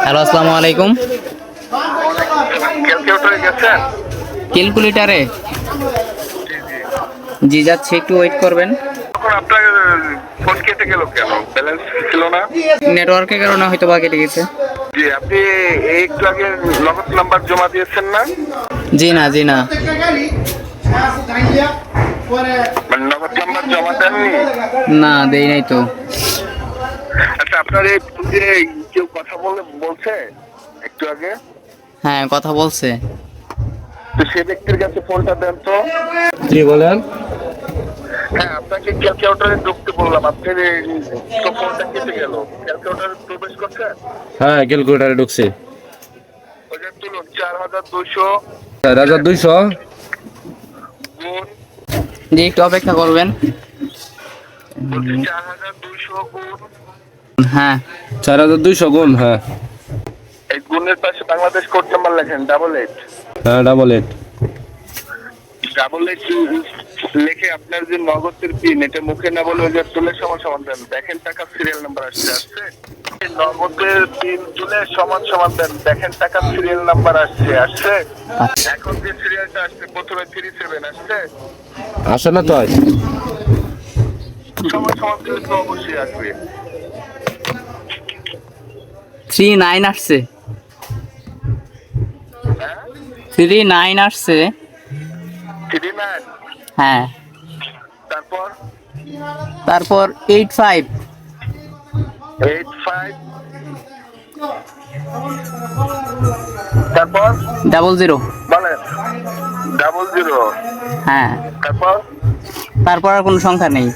Hello, আসসালামু আলাইকুম। ক্যালকুলেটরে গেছেন? ক্যালকুলেটারে? জি জি। জি, যাচ্ছে, একটু ওয়েট করবেন। তখন আপনার ফোন কেটে গেল কেন? ব্যালেন্স ছিল না? নেটওয়ার্কের কারণে হয়তো বা কেটে গেছে। জি, আপনি এই একটু আগে নগদ নাম্বার জমা দিয়েছেন না? জি না, জি না। মানে নগদ নাম্বার জমা দেননি? না, দেই নাই তো। আচ্ছা, আপনার এই ফোন দিয়ে কেউ কথা বলছে একটু আগে? হ্যাঁ, কথা বলছে। তো সে ব্যক্তির কাছে ফোনটা দেন তো। জি বলেন। হ্যাঁ, আপনাকে ক্যালকুলেটরে ঢুকতে বললাম, আপনি তো ফোনটা কেটে গেল। ক্যালকুলেটরে প্রবেশ করছেন? হ্যাঁ, ক্যালকুলেটারে ঢুকছে। ওই যে তুলুন 4200 4200 গুণ, জি, একটু অপেক্ষা করবেন। বলছি 4200 গুণ, হ্যাঁ। 4200 গুণ, হ্যাঁ এই গুণের পাশে বাংলাদেশ কোড নাম্বার লেখেন 88। হ্যাঁ, ডাবল এইট। ডাবল এইট লিখে আপনার যে নগদের পিন, এটা মুখে না বলে ওই যে তুলে সমান সমান দেন, দেখেন টাকা সিরিয়াল নাম্বার আসছে। নগদের পিন তুলে সমান সমান দেন, দেখেন টাকা সিরিয়াল নাম্বার আসছে। এখন যে সিরিয়ালটা আসছে প্রথমে 37 আসছে, আসে না তো আজ। সমান সমান দিলে তো অবশ্যই আসবে। 39 আসছে। হ্যাঁ, 39 আসছে। 39। হ্যাঁ। তারপর তারপর 85। 85, তারপর 00। বলেন 00। হ্যাঁ। তারপর তারপর আর কোনো সংখ্যা নেই।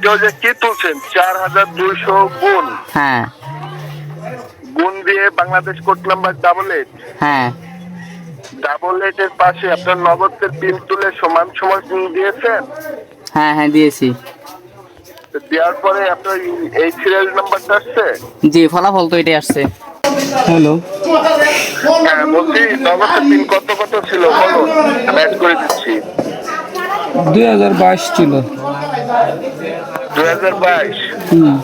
কেউ যে কি তুলছেন 4200 গুণ, হ্যাঁ। গুণ দিয়ে বাংলাদেশ কোড নাম্বার 88। হ্যাঁ। 88 এর পাশে আপনার নগদের পিন তুলে সমান সমান দিয়েছেন। হ্যাঁ, হ্যাঁ, দিয়েছি। তো দেওয়ার পরে আপনার এই সিরিয়াল নাম্বারটা আসছে। জি, ফলাফল তো এটাই আসছে। হ্যালো। হ্যাঁ, বলছি নগদের পিন কত কত ছিল বলুন, আমি অ্যাড করে দিচ্ছি। 2022 ছিল। 2022 হুম।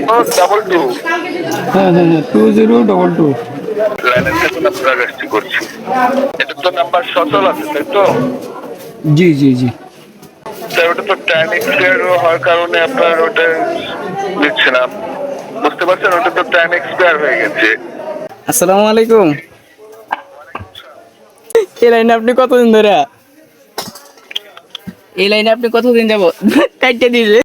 2222। হ্যাঁ হ্যাঁ হ্যাঁ, 2022। লাইনের থেকে আপনার কাজটি করছি। এটা তো নাম্বার সচল আছে, তাই তো? জি জি জি। স্যার, ওটা তো টাইম এক্সপায়ার হওয়ার কারণে আপনার ওটা দিচ্ছে না। বুঝতে পারছেন, ওটা তো টাইম এক্সপায়ার হয়ে গেছে। আসসালামু আলাইকুম। এই লাইনে আপনি কতদিন ধরে, এই লাইনে আপনি কতদিন যাব কাটতে দিয়েছে?